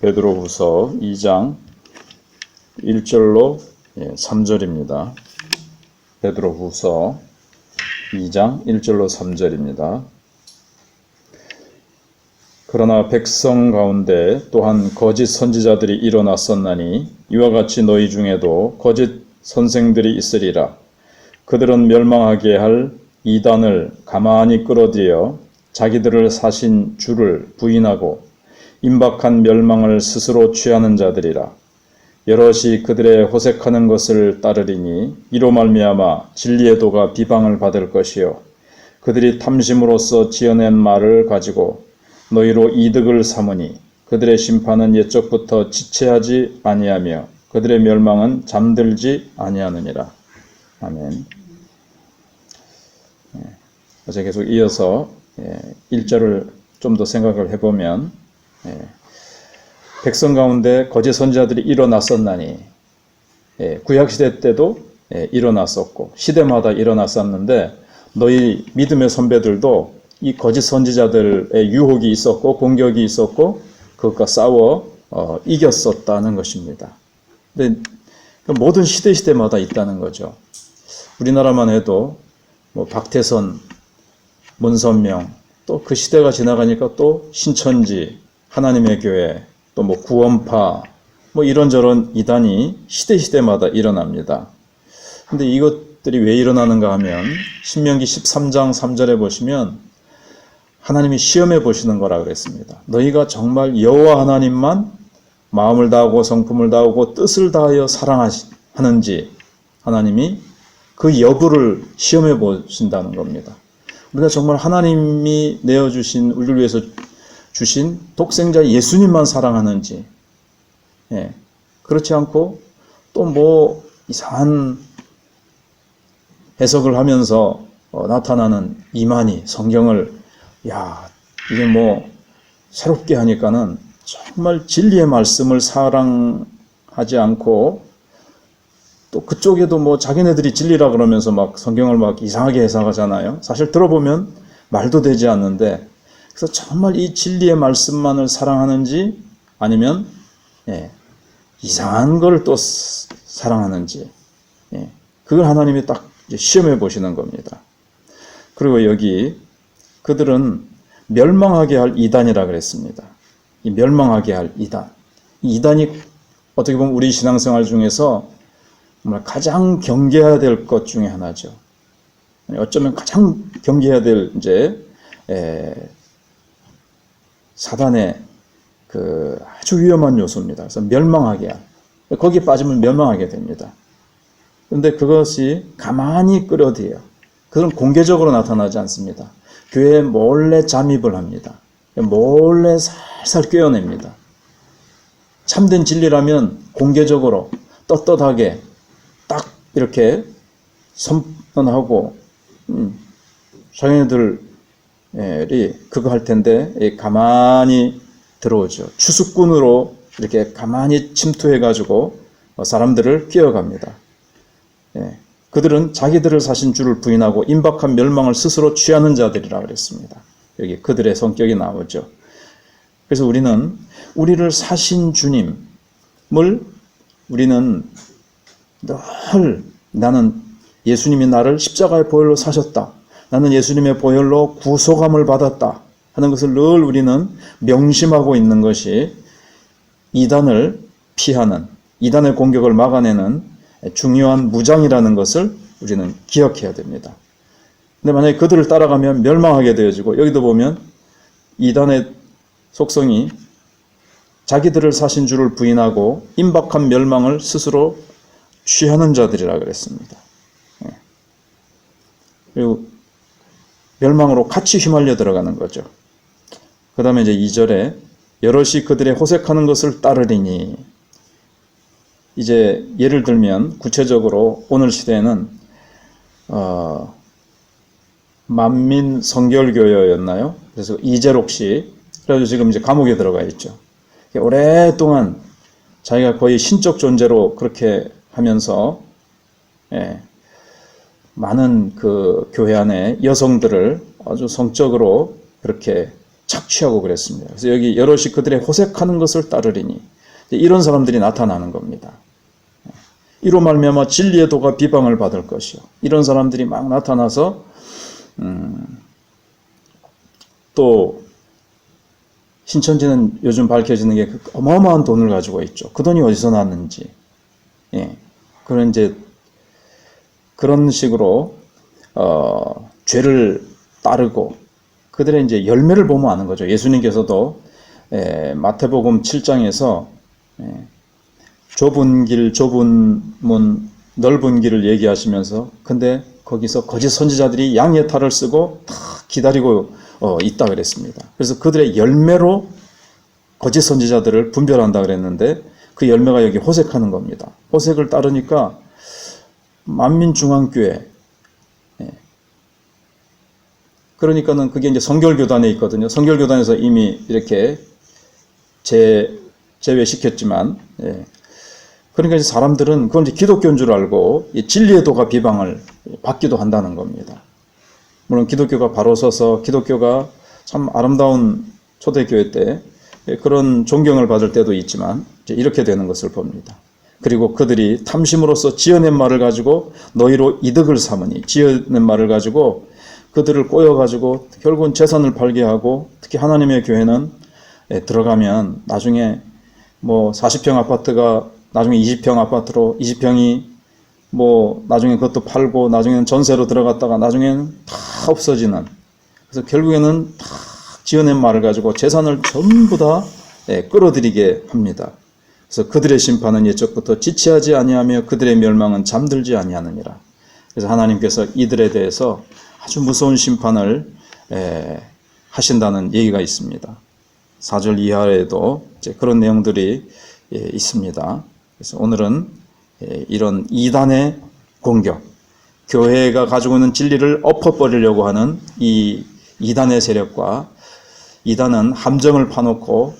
베드로후서 2장 1절로 3절입니다. 베드로후서 2장 1절로 3절입니다. 그러나 백성 가운데 또한 거짓 선지자들이 일어났었나니 이와 같이 너희 중에도 거짓 선생들이 있으리라. 그들은 멸망하게 할 이단을 가만히 끌어들여 자기들을 사신 주를 부인하고 임박한 멸망을 스스로 취하는 자들이라. 여럿이 그들의 호색하는 것을 따르리니 이로 말미암아 진리의 도가 비방을 받을 것이요 그들이 탐심으로써 지어낸 말을 가지고 너희로 이득을 삼으니 그들의 심판은 옛적부터 지체하지 아니하며 그들의 멸망은 잠들지 아니하느니라. 아멘. 어제 계속 이어서 1절을 좀 더 생각을 해보면 백성 가운데 거짓 선지자들이 일어났었나니 구약시대 때도 일어났었고 시대마다 일어났었는데 너희 믿음의 선배들도 이 거짓 선지자들의 유혹이 있었고 공격이 있었고 그것과 싸워 이겼었다는 것입니다. 근데 모든 시대마다 있다는 거죠. 우리나라만 해도 뭐 박태선, 문선명, 또 그 시대가 지나가니까 또 신천지, 하나님의 교회, 또 뭐 구원파, 뭐 이런저런 이단이 시대마다 일어납니다. 근데 이것들이 왜 일어나는가 하면 신명기 13장 3절에 보시면 하나님이 시험해 보시는 거라 그랬습니다. 너희가 정말 여호와 하나님만 마음을 다하고 성품을 다하고 뜻을 다하여 사랑하는지 하나님이 그 여부를 시험해 보신다는 겁니다. 우리가 정말 하나님이 내어주신 우리를 위해서 주신 독생자 예수님만 사랑하는지 그렇지 않고 또 뭐 이상한 해석을 하면서 나타나는 이만희 성경을 이게 뭐 새롭게 하니까는 정말 진리의 말씀을 사랑하지 않고 또 그쪽에도 뭐 자기네들이 진리라 그러면서 막 성경을 막 이상하게 해석하잖아요. 사실 들어보면 말도 되지 않는데 그래서 정말 이 진리의 말씀만을 사랑하는지 아니면 이상한 걸 또 사랑하는지 그걸 하나님이 딱 시험해 보시는 겁니다. 그리고 여기 그들은 멸망하게 할 이단이라 그랬습니다. 이 멸망하게 할 이단. 이 이단이 어떻게 보면 우리 신앙생활 중에서 정말 가장 경계해야 될 것 중에 하나죠. 어쩌면 가장 경계해야 될 사단의 그 아주 위험한 요소입니다. 그래서 멸망하게 할. 거기에 빠지면 멸망하게 됩니다. 그런데 그것이 가만히 끌어들여요. 그건 공개적으로 나타나지 않습니다. 교회에 몰래 잠입을 합니다. 몰래 살살 꿰어냅니다. 참된 진리라면 공개적으로 떳떳하게 딱 이렇게 선언하고 자기네들이 그거 할 텐데 가만히 들어오죠. 추수꾼으로 이렇게 가만히 침투해가지고 사람들을 끼어갑니다. 그들은 자기들을 사신 주를 부인하고 임박한 멸망을 스스로 취하는 자들이라 그랬습니다. 여기 그들의 성격이 나오죠. 그래서 우리는 우리를 사신 주님을 우리는 늘 나는 예수님이 나를 십자가의 보혈로 사셨다. 나는 예수님의 보혈로 구속함을 받았다. 하는 것을 늘 우리는 명심하고 있는 것이 이단을 피하는, 이단의 공격을 막아내는 중요한 무장이라는 것을 우리는 기억해야 됩니다. 근데 만약에 그들을 따라가면 멸망하게 되어지고 여기도 보면 이단의 속성이 자기들을 사신 주를 부인하고 임박한 멸망을 스스로 취하는 자들이라 그랬습니다. 그리고 멸망으로 같이 휘말려 들어가는 거죠. 그 다음에 이제 2절에 여럿이 그들의 호색하는 것을 따르리니 이제 예를 들면 구체적으로 오늘 시대에는 만민 성결교회였나요? 그래서 이재록 씨 그래서 지금 이제 감옥에 들어가 있죠. 오랫동안 자기가 거의 신적 존재로 그렇게 하면서 많은 그 교회 안에 여성들을 아주 성적으로 그렇게 착취하고 그랬습니다. 그래서 여기 여럿이 그들의 호색하는 것을 따르리니 이런 사람들이 나타나는 겁니다. 이로 말미암아 진리의 도가 비방을 받을 것이요. 이런 사람들이 막 나타나서 또 신천지는 요즘 밝혀지는 게 어마어마한 돈을 가지고 있죠. 그 돈이 어디서 났는지. 예. 그런 이제 그런 식으로 죄를 따르고 그들의 이제 열매를 보면 아는 거죠. 예수님께서도 마태복음 7장에서 좁은 길, 좁은 문, 넓은 길을 얘기하시면서 근데 거기서 거짓 선지자들이 양의 탈을 쓰고 다 기다리고 있다 그랬습니다. 그래서 그들의 열매로 거짓 선지자들을 분별한다 그랬는데 그 열매가 여기 호색하는 겁니다. 호색을 따르니까 만민중앙교회 그러니까는 그게 이제 성결교단에 있거든요. 성결교단에서 이미 이렇게 제외시켰지만 그러니까 이제 사람들은 그건 이제 기독교인 줄 알고 이 진리의 도가 비방을 받기도 한다는 겁니다. 물론 기독교가 바로 서서 기독교가 참 아름다운 초대교회 때 그런 존경을 받을 때도 있지만 이제 이렇게 되는 것을 봅니다. 그리고 그들이 탐심으로써 지어낸 말을 가지고 너희로 이득을 삼으니 지어낸 말을 가지고 그들을 꼬여가지고 결국은 재산을 팔게 하고 특히 하나님의 교회는 들어가면 나중에 뭐 40평 아파트가 나중에 20평 아파트로 20평이 뭐 나중에 그것도 팔고 나중에는 전세로 들어갔다가 나중에는 다 없어지는 그래서 결국에는 다 지어낸 말을 가지고 재산을 전부 다 끌어들이게 합니다. 그래서 그들의 심판은 옛적부터 지체하지 아니하며 그들의 멸망은 잠들지 아니하느니라. 그래서 하나님께서 이들에 대해서 아주 무서운 심판을 하신다는 얘기가 있습니다. 4절 이하에도 이제 그런 내용들이 있습니다. 그래서 오늘은 이런 이단의 공격, 교회가 가지고 있는 진리를 엎어버리려고 하는 이 이단의 세력과 이단은 함정을 파놓고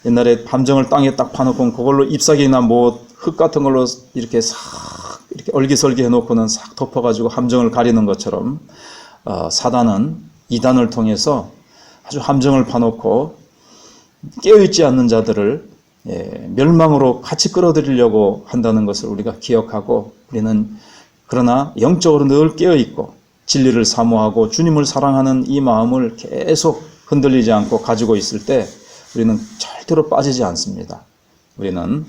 옛날에 함정을 땅에 딱 파놓고 그걸로 잎사귀나 뭐 흙 같은 걸로 이렇게 싹 이렇게 얼기설기 해놓고는 싹 덮어가지고 함정을 가리는 것처럼 사단은 이단을 통해서 아주 함정을 파놓고 깨어있지 않는 자들을 멸망으로 같이 끌어들이려고 한다는 것을 우리가 기억하고 우리는 그러나 영적으로 늘 깨어있고 진리를 사모하고 주님을 사랑하는 이 마음을 계속 흔들리지 않고 가지고 있을 때 우리는 절대로 빠지지 않습니다. 우리는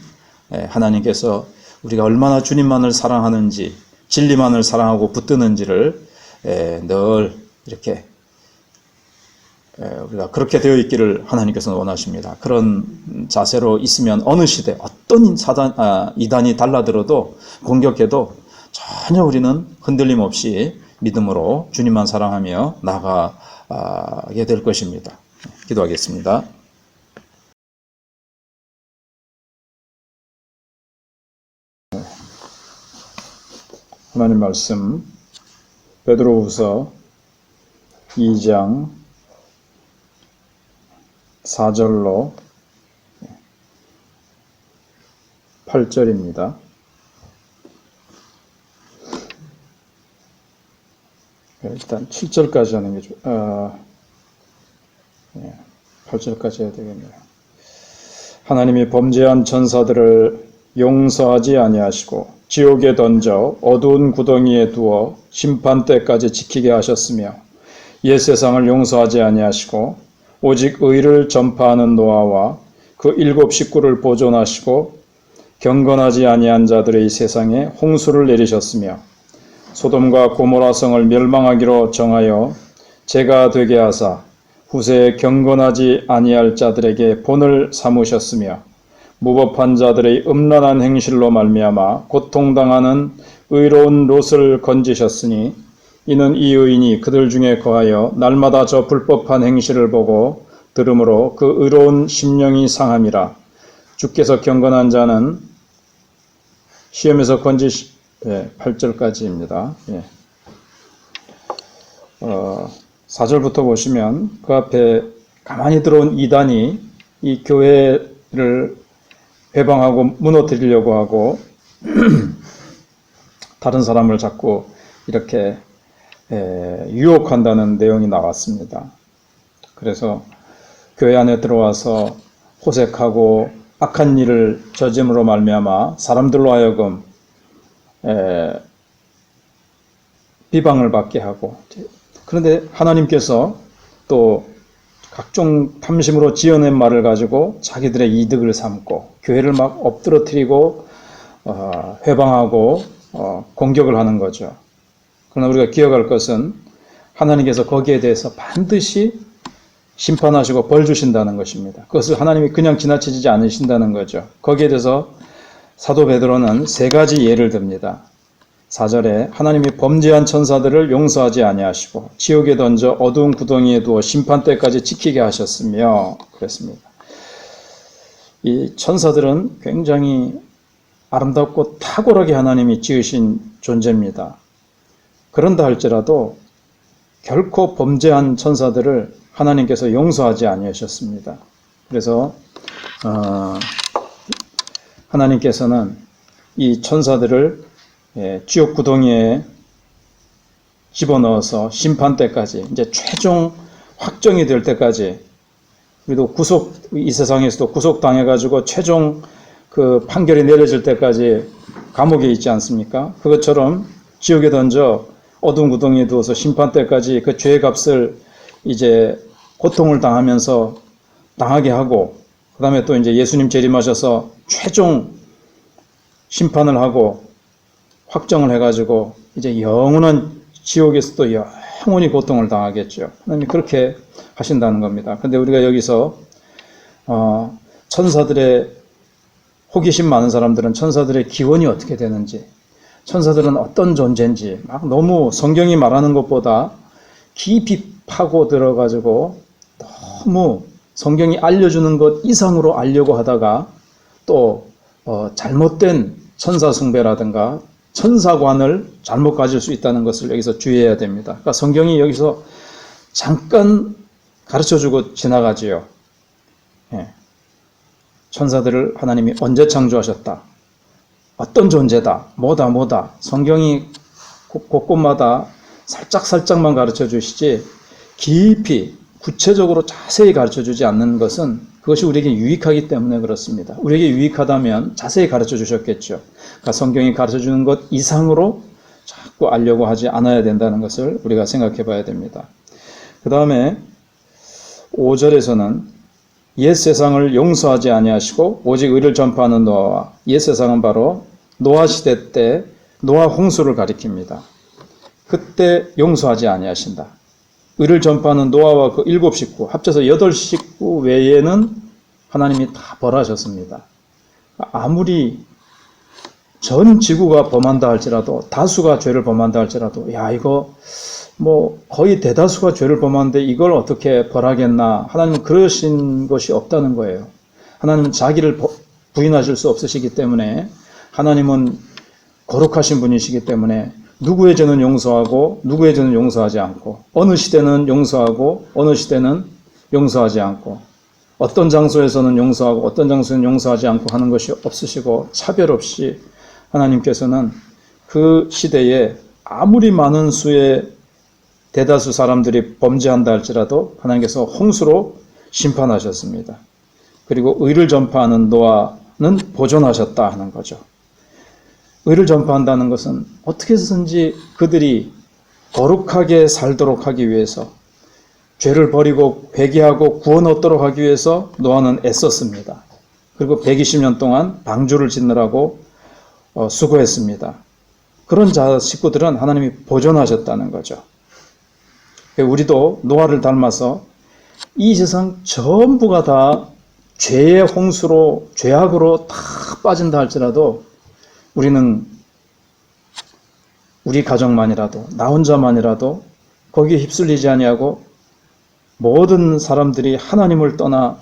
하나님께서 우리가 얼마나 주님만을 사랑하는지 진리만을 사랑하고 붙드는지를 늘 이렇게 우리가 그렇게 되어 있기를 하나님께서는 원하십니다. 그런 자세로 있으면 어느 시대 어떤 이단이 달라들어도 공격해도 전혀 우리는 흔들림 없이 믿음으로 주님만 사랑하며 나아가게 될 것입니다. 기도하겠습니다. 하나님 말씀 베드로후서 2장 4절로 8절입니다. 일단 7절까지 하는 게 8절까지 해야 되겠네요. 하나님이 범죄한 천사들을 용서하지 아니하시고 지옥에 던져 어두운 구덩이에 두어 심판 때까지 지키게 하셨으며 옛 세상을 용서하지 아니하시고 오직 의를 전파하는 노아와 그 7 식구를 보존하시고 경건하지 아니한 자들의 세상에 홍수를 내리셨으며 소돔과 고모라 성을 멸망하기로 정하여 재가 되게 하사 후세에 경건하지 아니할 자들에게 본을 삼으셨으며 무법한 자들의 음란한 행실로 말미암아 고통당하는 의로운 롯을 건지셨으니 이는 이 의인이 그들 중에 거하여 날마다 저 불법한 행실을 보고 들으므로 그 의로운 심령이 상함이라. 주께서 경건한 자는 시험에서 8절까지입니다. 4절부터 보시면 그 앞에 가만히 들어온 이단이 이 교회를 회방하고 무너뜨리려고 하고 다른 사람을 자꾸 이렇게 유혹한다는 내용이 나왔습니다. 그래서 교회 안에 들어와서 호색하고 악한 일을 저짐으로 말미암아 사람들로 하여금 비방을 받게 하고, 그런데 하나님께서 또 각종 탐심으로 지어낸 말을 가지고 자기들의 이득을 삼고 교회를 막 엎드러뜨리고 회방하고 공격을 하는 거죠. 그러나 우리가 기억할 것은 하나님께서 거기에 대해서 반드시 심판하시고 벌 주신다는 것입니다. 그것을 하나님이 그냥 지나치지 않으신다는 거죠. 거기에 대해서 사도 베드로는 세 가지 예를 듭니다. 4절에 하나님이 범죄한 천사들을 용서하지 아니하시고 지옥에 던져 어두운 구덩이에 두어 심판 때까지 지키게 하셨으며 그랬습니다. 이 천사들은 굉장히 아름답고 탁월하게 하나님이 지으신 존재입니다. 그런다 할지라도 결코 범죄한 천사들을 하나님께서 용서하지 아니하셨습니다. 그래서 하나님께서는 이 천사들을 지옥 구덩이에 집어넣어서 심판 때까지, 이제 최종 확정이 될 때까지, 우리도 이 세상에서도 구속당해가지고 최종 그 판결이 내려질 때까지 감옥에 있지 않습니까? 그것처럼 지옥에 던져 어두운 구덩이에 두어서 심판 때까지 그 죄의 값을 이제 고통을 당하게 하고, 그 다음에 또 이제 예수님 재림하셔서 최종 심판을 하고 확정을 해가지고 이제 영원한 지옥에서도 영원히 고통을 당하겠죠. 하나님이 그렇게 하신다는 겁니다. 근데 우리가 여기서 천사들의, 호기심 많은 사람들은 천사들의 기원이 어떻게 되는지, 천사들은 어떤 존재인지 막 너무 성경이 말하는 것보다 깊이 파고 들어가지고 너무 성경이 알려주는 것 이상으로 알려고 하다가 또 잘못된 천사 숭배라든가 천사관을 잘못 가질 수 있다는 것을 여기서 주의해야 됩니다. 그러니까 성경이 여기서 잠깐 가르쳐주고 지나가지요. 천사들을 하나님이 언제 창조하셨다, 어떤 존재다, 뭐다 성경이 곳곳마다 살짝만 가르쳐 주시지 깊이 구체적으로 자세히 가르쳐 주지 않는 것은 그것이 우리에게 유익하기 때문에 그렇습니다. 우리에게 유익하다면 자세히 가르쳐 주셨겠죠. 그러니까 성경이 가르쳐 주는 것 이상으로 자꾸 알려고 하지 않아야 된다는 것을 우리가 생각해 봐야 됩니다. 그 다음에 5절에서는 옛 세상을 용서하지 아니하시고 오직 의를 전파하는 노아와, 옛 세상은 바로 노아 시대 때 노아 홍수를 가리킵니다. 그때 용서하지 아니하신다. 의를 전파하는 노아와 그 7식구 합쳐서 8식구 외에는 하나님이 다 벌하셨습니다. 아무리 전 지구가 범한다 할지라도, 다수가 죄를 범한다 할지라도, 이거 뭐 거의 대다수가 죄를 범하는데 이걸 어떻게 벌하겠나, 하나님은 그러신 것이 없다는 거예요. 하나님은 자기를 부인하실 수 없으시기 때문에, 하나님은 거룩하신 분이시기 때문에 누구의 죄는 용서하고 누구의 죄는 용서하지 않고, 어느 시대는 용서하고 어느 시대는 용서하지 않고, 어떤 장소에서는 용서하고 어떤 장소에는 용서하지 않고 하는 것이 없으시고, 차별 없이 하나님께서는 그 시대에 아무리 많은 수의 대다수 사람들이 범죄한다 할지라도 하나님께서 홍수로 심판하셨습니다. 그리고 의를 전파하는 노아는 보존하셨다 하는 거죠. 의를 전파한다는 것은 어떻게 해서든지 그들이 거룩하게 살도록 하기 위해서, 죄를 버리고 회개하고 구원 얻도록 하기 위해서 노아는 애썼습니다. 그리고 120년 동안 방주를 짓느라고 수고했습니다. 그런 식구들은 하나님이 보존하셨다는 거죠. 우리도 노아를 닮아서 이 세상 전부가 다 죄의 홍수로, 죄악으로 다 빠진다 할지라도 우리는, 우리 가정만이라도, 나 혼자만이라도 거기에 휩쓸리지 아니하고 모든 사람들이 하나님을 떠나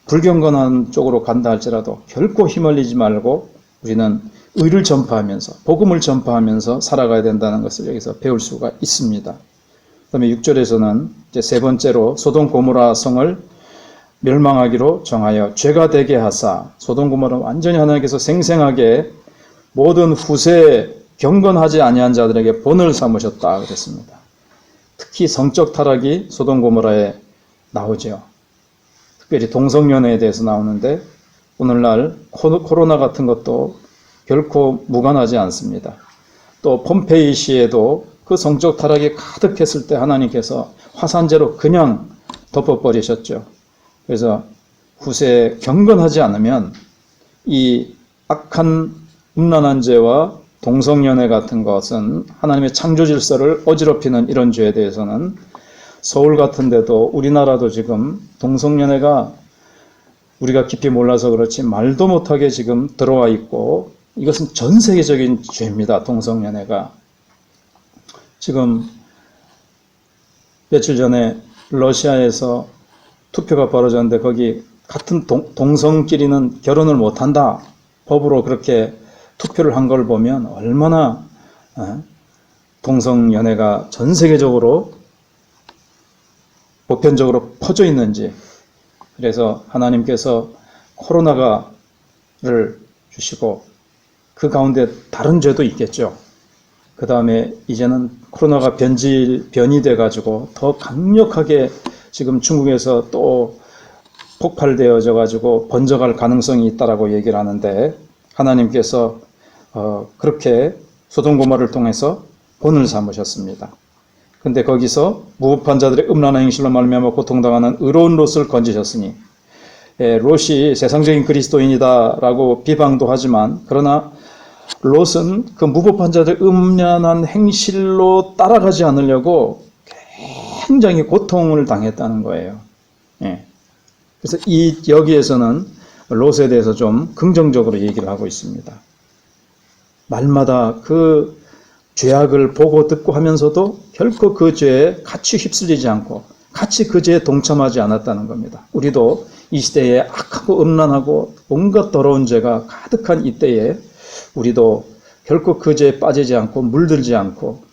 불경건한 쪽으로 간다 할지라도 결코 휘말리지 말고 우리는 의를 전파하면서, 복음을 전파하면서 살아가야 된다는 것을 여기서 배울 수가 있습니다. 그 다음에 6절에서는 이제 세 번째로 소돔 고모라 성을 멸망하기로 정하여 죄가 되게 하사, 소돔 고모라 완전히 하나님께서 생생하게 모든 후세 경건하지 아니한 자들에게 본을 삼으셨다 그랬습니다. 특히 성적 타락이 소돔 고모라에 나오죠. 특별히 동성연애에 대해서 나오는데 오늘날 코로나 같은 것도 결코 무관하지 않습니다. 또 폼페이 시에도 그 성적 타락이 가득했을 때 하나님께서 화산재로 그냥 덮어버리셨죠. 그래서 후세에 경건하지 않으면 이 악한 음란한 죄와 동성연애 같은 것은 하나님의 창조 질서를 어지럽히는 이런 죄에 대해서는 서울 같은 데도 우리나라도 지금 동성연애가 우리가 깊이 몰라서 그렇지 말도 못하게 지금 들어와 있고 이것은 전 세계적인 죄입니다. 동성연애가. 지금 며칠 전에 러시아에서 투표가 벌어졌는데 거기 같은 동성끼리는 결혼을 못한다. 법으로 그렇게 투표를 한 걸 보면 얼마나 동성연애가 전 세계적으로 보편적으로 퍼져 있는지. 그래서 하나님께서 코로나를 주시고 그 가운데 다른 죄도 있겠죠. 그 다음에 이제는 코로나가 변이 돼가지고 더 강력하게 지금 중국에서 또 폭발되어져 가지고 번져갈 가능성이 있다라고 얘기를 하는데 하나님께서 그렇게 소돔 고모라를 통해서 본을 삼으셨습니다. 근데 거기서 무법한 자들의 음란한 행실로 말미암아 고통당하는 의로운 롯을 건지셨으니 롯이 세상적인 그리스도인이다라고 비방도 하지만 그러나 롯은 그 무법한 자들의 음란한 행실로 따라가지 않으려고 굉장히 고통을 당했다는 거예요. 그래서 여기에서는 롯에 대해서 좀 긍정적으로 얘기를 하고 있습니다. 날마다 그 죄악을 보고 듣고 하면서도 결코 그 죄에 같이 휩쓸리지 않고 같이 그 죄에 동참하지 않았다는 겁니다. 우리도 이 시대에 악하고 음란하고 온갖 더러운 죄가 가득한 이때에 우리도 결코 그 죄에 빠지지 않고 물들지 않고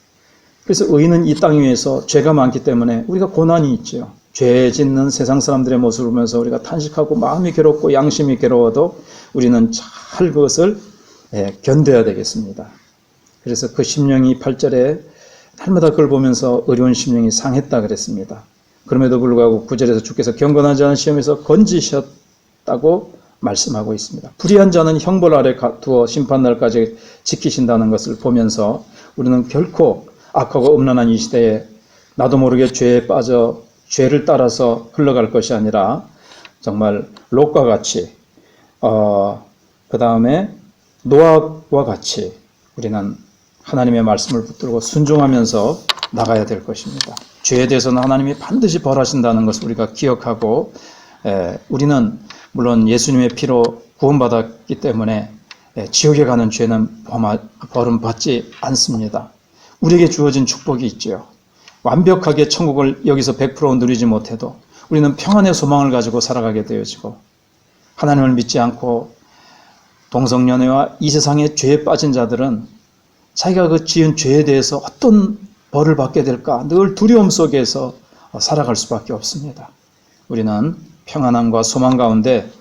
그래서 의인은 이 땅 위에서 죄가 많기 때문에 우리가 고난이 있죠. 죄 짓는 세상 사람들의 모습을 보면서 우리가 탄식하고 마음이 괴롭고 양심이 괴로워도 우리는 잘 그것을 견뎌야 되겠습니다. 그래서 그 심령이 8절에 날마다 그걸 보면서 어려운 심령이 상했다 그랬습니다. 그럼에도 불구하고 9절에서 주께서 경건하지 않은 시험에서 건지셨다고 말씀하고 있습니다. 불의한 자는 형벌 아래 두어 심판날까지 지키신다는 것을 보면서 우리는 결코 악하고 음란한 이 시대에 나도 모르게 죄에 빠져 죄를 따라서 흘러갈 것이 아니라 정말 롯과 같이 그 다음에 노아와 같이 우리는 하나님의 말씀을 붙들고 순종하면서 나가야 될 것입니다. 죄에 대해서는 하나님이 반드시 벌하신다는 것을 우리가 기억하고 우리는 물론 예수님의 피로 구원받았기 때문에 지옥에 가는 죄는 벌은 받지 않습니다. 우리에게 주어진 축복이 있죠. 완벽하게 천국을 여기서 100% 누리지 못해도 우리는 평안의 소망을 가지고 살아가게 되어지고 하나님을 믿지 않고 동성연애와 이 세상의 죄에 빠진 자들은 자기가 그 지은 죄에 대해서 어떤 벌을 받게 될까 늘 두려움 속에서 살아갈 수밖에 없습니다. 우리는 평안함과 소망 가운데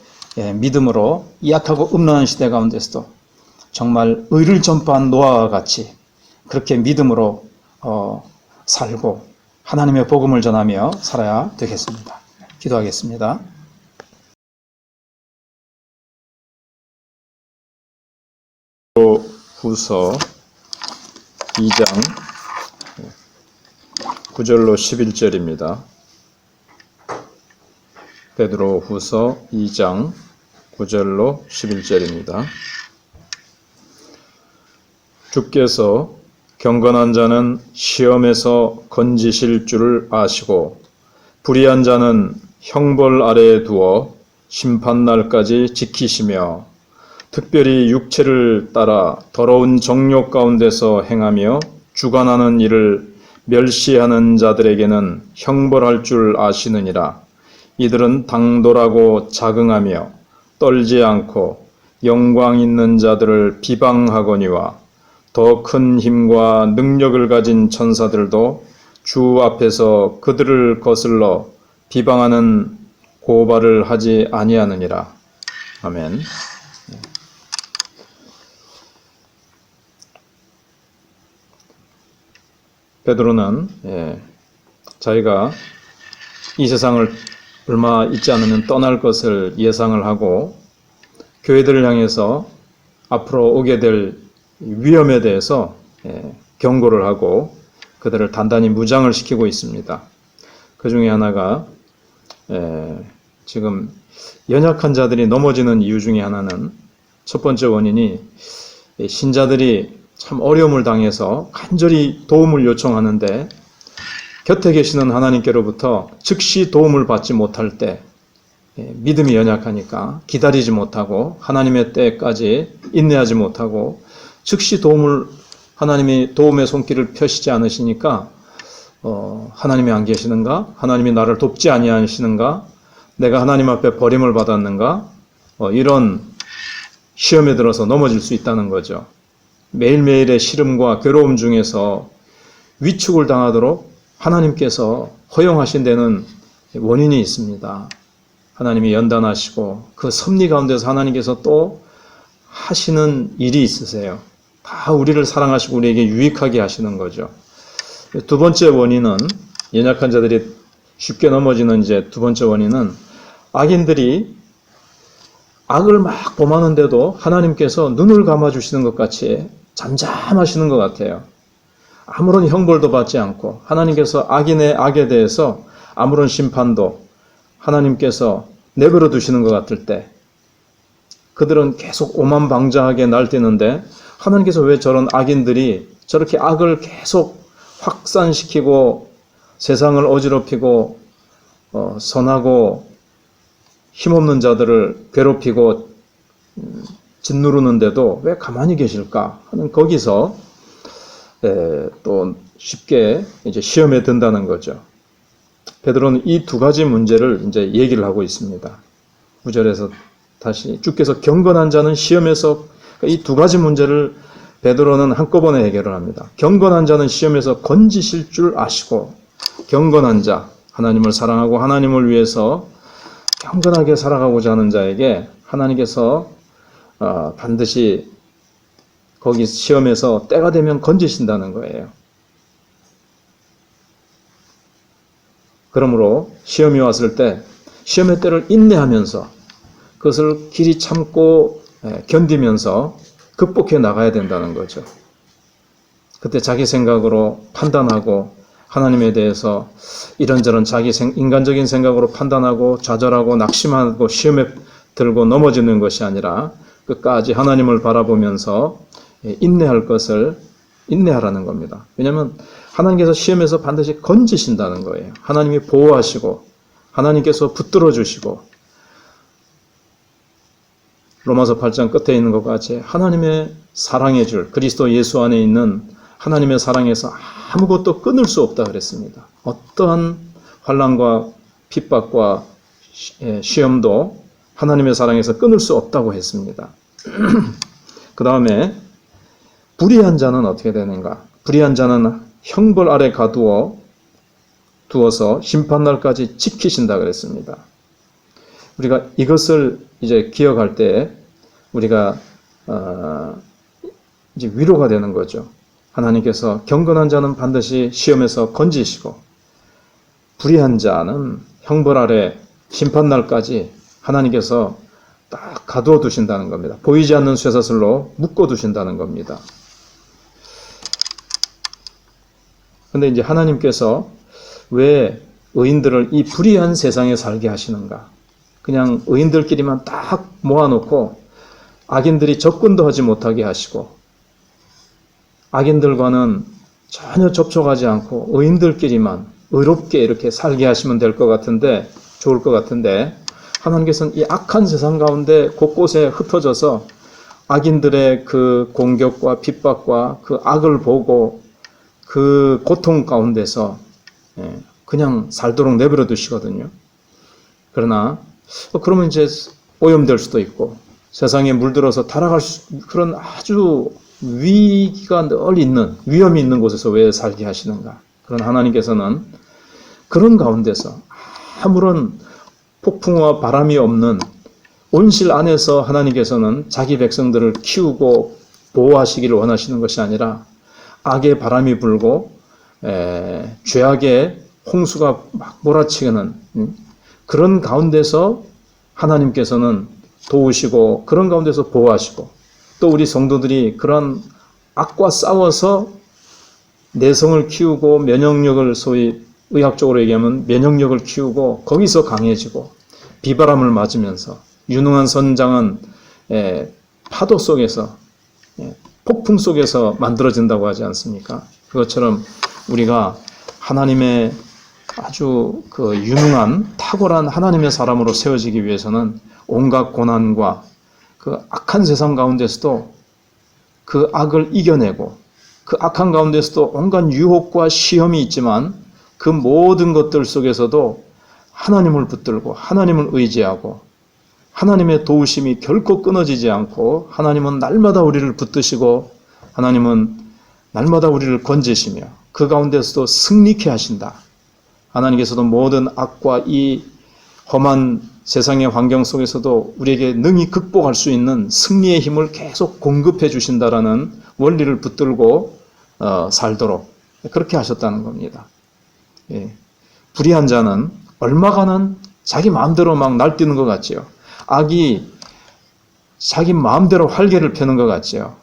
믿음으로 이 악하고 음란한 시대 가운데서도 정말 의를 전파한 노아와 같이 그렇게 믿음으로 살고 하나님의 복음을 전하며 살아야 되겠습니다. 기도하겠습니다. 후서 2장 9절로 11절입니다. 베드로 후서 2장 9절로 11절입니다. 주께서 경건한 자는 시험에서 건지실 줄을 아시고 불의한 자는 형벌 아래에 두어 심판날까지 지키시며 특별히 육체를 따라 더러운 정욕 가운데서 행하며 주관하는 일을 멸시하는 자들에게는 형벌할 줄 아시느니라. 이들은 당돌하고 자긍하며 떨지 않고 영광 있는 자들을 비방하거니와 더 큰 힘과 능력을 가진 천사들도 주 앞에서 그들을 거슬러 비방하는 고발을 하지 아니하느니라. 아멘. 베드로는 자기가 이 세상을 얼마 있지 않으면 떠날 것을 예상을 하고 교회들을 향해서 앞으로 오게 될 위험에 대해서 경고를 하고 그들을 단단히 무장을 시키고 있습니다. 그 중에 하나가 지금 연약한 자들이 넘어지는 이유 중에 하나는 첫 번째 원인이 신자들이 참 어려움을 당해서 간절히 도움을 요청하는데 곁에 계시는 하나님께로부터 즉시 도움을 받지 못할 때 믿음이 연약하니까 기다리지 못하고 하나님의 때까지 인내하지 못하고 즉시 하나님이 도움의 손길을 펴시지 않으시니까 하나님이 안 계시는가? 하나님이 나를 돕지 아니하시는가? 내가 하나님 앞에 버림을 받았는가? 이런 시험에 들어서 넘어질 수 있다는 거죠. 매일매일의 시름과 괴로움 중에서 위축을 당하도록 하나님께서 허용하신 데는 원인이 있습니다. 하나님이 연단하시고 그 섭리 가운데서 하나님께서 또 하시는 일이 있으세요. 다 우리를 사랑하시고 우리에게 유익하게 하시는 거죠. 두 번째 원인은 연약한 자들이 쉽게 넘어지는 이제 두 번째 원인은 악인들이 악을 막 범하는데도 하나님께서 눈을 감아주시는 것 같이 잠잠하시는 것 같아요. 아무런 형벌도 받지 않고 하나님께서 악인의 악에 대해서 아무런 심판도 하나님께서 내버려 두시는 것 같을 때 그들은 계속 오만방자하게 날뛰는데 하나님께서 왜 저런 악인들이 저렇게 악을 계속 확산시키고 세상을 어지럽히고 선하고 힘없는 자들을 괴롭히고 짓누르는데도 왜 가만히 계실까 하는 거기서 또 쉽게 이제 시험에 든다는 거죠. 베드로는 이 두 가지 문제를 이제 얘기를 하고 있습니다. 9절에서 다시 주께서 경건한 자는 시험에서 이 두 가지 문제를 베드로는 한꺼번에 해결을 합니다. 경건한 자는 시험에서 건지실 줄 아시고 경건한 자, 하나님을 사랑하고 하나님을 위해서 경건하게 살아가고자 하는 자에게 하나님께서 반드시 거기 시험에서 때가 되면 건지신다는 거예요. 그러므로 시험이 왔을 때 시험의 때를 인내하면서 그것을 길이 참고 견디면서 극복해 나가야 된다는 거죠. 그때 자기 생각으로 판단하고 하나님에 대해서 이런저런 자기 인간적인 생각으로 판단하고 좌절하고 낙심하고 시험에 들고 넘어지는 것이 아니라 끝까지 하나님을 바라보면서 인내할 것을 인내하라는 겁니다. 왜냐하면 하나님께서 시험에서 반드시 건지신다는 거예요. 하나님이 보호하시고 하나님께서 붙들어 주시고 로마서 8장 끝에 있는 것 같이 하나님의 사랑의 줄 그리스도 예수 안에 있는 하나님의 사랑에서 아무것도 끊을 수 없다 그랬습니다. 어떠한 환난과 핍박과 시험도 하나님의 사랑에서 끊을 수 없다고 했습니다. 그 다음에 불의한 자는 어떻게 되는가? 불의한 자는 형벌 아래 두어서 심판날까지 지키신다 그랬습니다. 우리가 이것을 이제 기억할 때 우리가 이제 위로가 되는 거죠. 하나님께서 경건한 자는 반드시 시험에서 건지시고 불의한 자는 형벌 아래 심판날까지 하나님께서 딱 가두어 두신다는 겁니다. 보이지 않는 쇠사슬로 묶어 두신다는 겁니다. 그런데 이제 하나님께서 왜 의인들을 이 불의한 세상에 살게 하시는가? 그냥 의인들끼리만 딱 모아놓고 악인들이 접근도 하지 못하게 하시고 악인들과는 전혀 접촉하지 않고 의인들끼리만 의롭게 이렇게 살게 하시면 될 것 같은데 좋을 것 같은데 하나님께서는 이 악한 세상 가운데 곳곳에 흩어져서 악인들의 그 공격과 핍박과 그 악을 보고 그 고통 가운데서 그냥 살도록 내버려 두시거든요. 그러나 그러면 이제 오염될 수도 있고 세상에 물들어서 타락할 그런 아주 위기가 늘 있는 위험이 있는 곳에서 왜 살게 하시는가? 그런 하나님께서는 그런 가운데서 아무런 폭풍과 바람이 없는 온실 안에서 하나님께서는 자기 백성들을 키우고 보호하시기를 원하시는 것이 아니라 악의 바람이 불고 죄악의 홍수가 막 몰아치는 그런 가운데서 하나님께서는 도우시고 그런 가운데서 보호하시고 또 우리 성도들이 그런 악과 싸워서 내성을 키우고 면역력을 소위 의학적으로 얘기하면 면역력을 키우고 거기서 강해지고 비바람을 맞으면서 유능한 선장은 파도 속에서 폭풍 속에서 만들어진다고 하지 않습니까? 그것처럼 우리가 하나님의 아주 그 유능한 탁월한 하나님의 사람으로 세워지기 위해서는 온갖 고난과 그 악한 세상 가운데서도 그 악을 이겨내고 그 악한 가운데서도 온갖 유혹과 시험이 있지만 그 모든 것들 속에서도 하나님을 붙들고 하나님을 의지하고 하나님의 도우심이 결코 끊어지지 않고 하나님은 날마다 우리를 붙드시고 하나님은 날마다 우리를 건지시며 그 가운데서도 승리케 하신다. 하나님께서도 모든 악과 이 험한 세상의 환경 속에서도 우리에게 능히 극복할 수 있는 승리의 힘을 계속 공급해 주신다라는 원리를 붙들고 살도록 그렇게 하셨다는 겁니다. 예. 불의한 자는 얼마간은 자기 마음대로 막 날뛰는 것 같지요. 악이 자기 마음대로 활개를 펴는 것 같지요.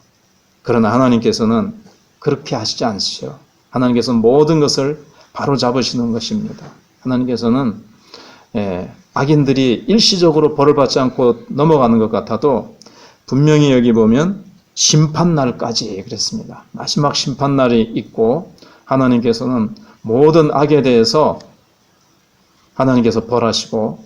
그러나 하나님께서는 그렇게 하시지 않으시죠. 하나님께서는 모든 것을 바로 잡으시는 것입니다. 하나님께서는 악인들이 일시적으로 벌을 받지 않고 넘어가는 것 같아도 분명히 여기 보면 심판날까지 그랬습니다. 마지막 심판날이 있고 하나님께서는 모든 악에 대해서 하나님께서 벌하시고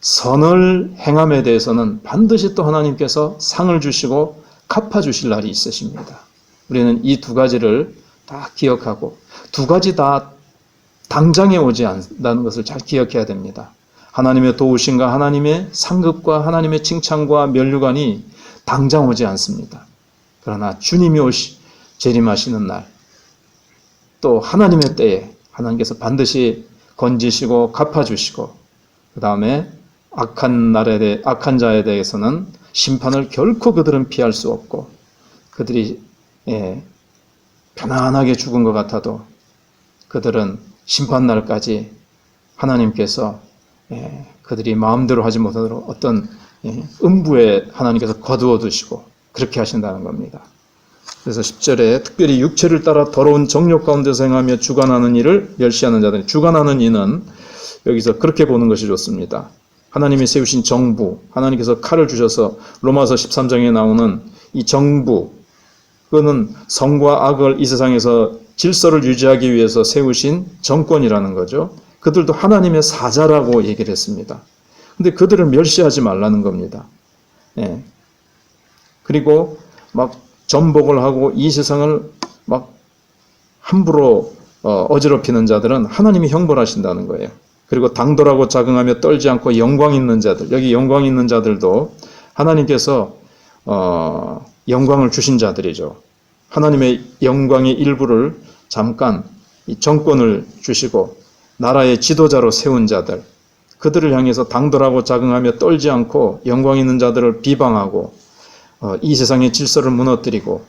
선을 행함에 대해서는 반드시 또 하나님께서 상을 주시고 갚아주실 날이 있으십니다. 우리는 이 두 가지를 다 기억하고 두 가지 다 당장에 오지 않는다는 것을 잘 기억해야 됩니다. 하나님의 도우심과 하나님의 상급과 하나님의 칭찬과 면류관이 당장 오지 않습니다. 그러나 주님이 재림하시는 날, 또 하나님의 때에 하나님께서 반드시 건지시고 갚아주시고 그 다음에 악한 자에 대해서는 심판을 결코 그들은 피할 수 없고 그들이 편안하게 죽은 것 같아도 그들은 심판날까지 하나님께서 그들이 마음대로 하지 못하도록 어떤 음부에 하나님께서 거두어 두시고 그렇게 하신다는 겁니다. 그래서 10절에 특별히 육체를 따라 더러운 정욕 가운데서 행하며 주관하는 일을 멸시하는 자들이 주관하는 이는 여기서 그렇게 보는 것이 좋습니다. 하나님이 세우신 정부, 하나님께서 칼을 주셔서 로마서 13장에 나오는 이 정부, 그거는 성과 악을 이 세상에서 질서를 유지하기 위해서 세우신 정권이라는 거죠. 그들도 하나님의 사자라고 얘기를 했습니다. 근데 그들을 멸시하지 말라는 겁니다. 그리고 막 전복을 하고 이 세상을 막 함부로 어지럽히는 자들은 하나님이 형벌하신다는 거예요. 그리고 당돌하고 자긍하며 떨지 않고 영광 있는 자들, 여기 영광 있는 자들도 하나님께서 영광을 주신 자들이죠. 하나님의 영광의 일부를 잠깐 이 정권을 주시고 나라의 지도자로 세운 자들, 그들을 향해서 당돌하고 자긍하며 떨지 않고 영광 있는 자들을 비방하고 이 세상의 질서를 무너뜨리고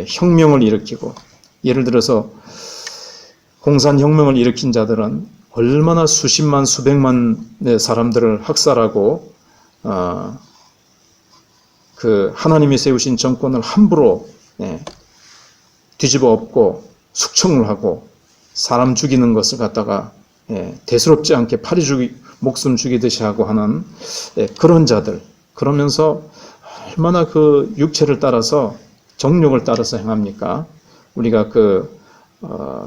혁명을 일으키고, 예를 들어서 공산혁명을 일으킨 자들은 얼마나 수십만 수백만의 사람들을 학살하고 그 하나님이 세우신 정권을 함부로 뒤집어 엎고 숙청을 하고 사람 죽이는 것을 갖다가 대수롭지 않게 목숨 죽이듯이 하고 하는 그런 자들, 그러면서 얼마나 그 육체를 따라서 정욕을 따라서 행합니까? 우리가 그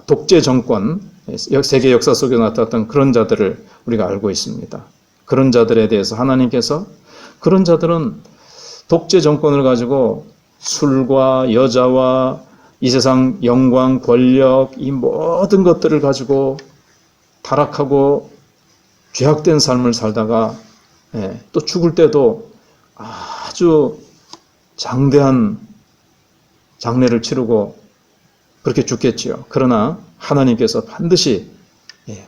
독재 정권, 세계 역사 속에 나타났던 그런 자들을 우리가 알고 있습니다. 그런 자들에 대해서 하나님께서 그런 자들은 독재 정권을 가지고 술과 여자와 이 세상 영광, 권력, 이 모든 것들을 가지고 타락하고 죄악된 삶을 살다가 또 죽을 때도 아주 장대한 장례를 치르고 그렇게 죽겠지요. 그러나 하나님께서 반드시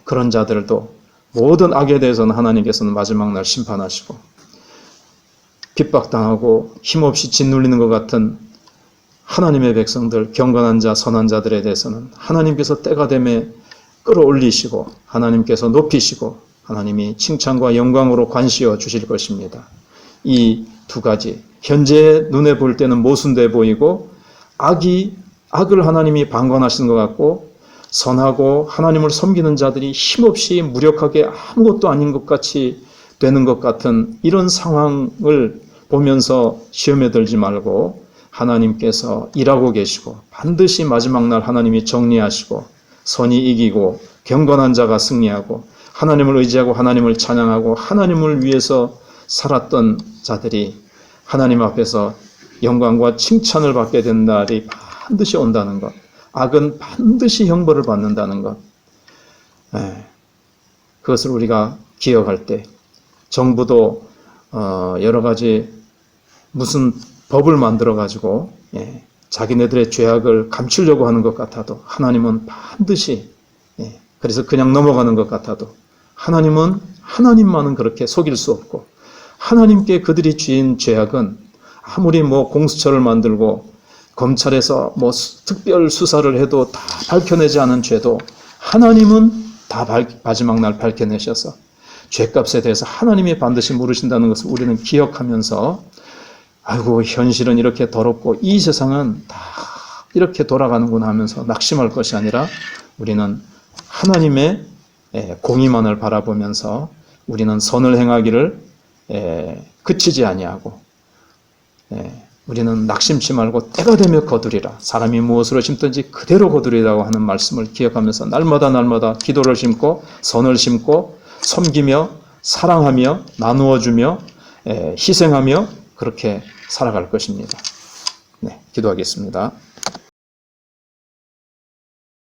그런 자들도 모든 악에 대해서는 하나님께서는 마지막 날 심판하시고 핍박당하고 힘없이 짓눌리는 것 같은 하나님의 백성들, 경건한 자, 선한 자들에 대해서는 하나님께서 때가 되매 끌어올리시고 하나님께서 높이시고 하나님이 칭찬과 영광으로 관시어 주실 것입니다. 이 두 가지, 현재 눈에 볼 때는 모순돼 보이고 악을 하나님이 방관하시는 것 같고 선하고 하나님을 섬기는 자들이 힘없이 무력하게 아무것도 아닌 것 같이 되는 것 같은 이런 상황을 보면서 시험에 들지 말고 하나님께서 일하고 계시고 반드시 마지막 날 하나님이 정리하시고 선이 이기고 경건한 자가 승리하고 하나님을 의지하고 하나님을 찬양하고 하나님을 위해서 살았던 자들이 하나님 앞에서 영광과 칭찬을 받게 된 날이 반드시 온다는 것, 악은 반드시 형벌을 받는다는 것, 그것을 우리가 기억할 때 정부도 여러 가지 무슨 법을 만들어 가지고 자기네들의 죄악을 감추려고 하는 것 같아도 하나님은 반드시, 그래서 그냥 넘어가는 것 같아도 하나님만은 그렇게 속일 수 없고 하나님께 그들이 지은 죄악은 아무리 공수처를 만들고 검찰에서 특별 수사를 해도 다 밝혀내지 않은 죄도 하나님은 다 마지막 날 밝혀내셔서 죄값에 대해서 하나님이 반드시 물으신다는 것을 우리는 기억하면서 아이고 현실은 이렇게 더럽고 이 세상은 다 이렇게 돌아가는구나 하면서 낙심할 것이 아니라 우리는 하나님의 공의만을 바라보면서 우리는 선을 행하기를 그치지 아니하고 우리는 낙심치 말고 때가 되면 거두리라. 사람이 무엇으로 심든지 그대로 거두리라고 하는 말씀을 기억하면서 날마다 기도를 심고 선을 심고 섬기며 사랑하며 나누어주며 희생하며 그렇게 살아갈 것입니다. 기도하겠습니다.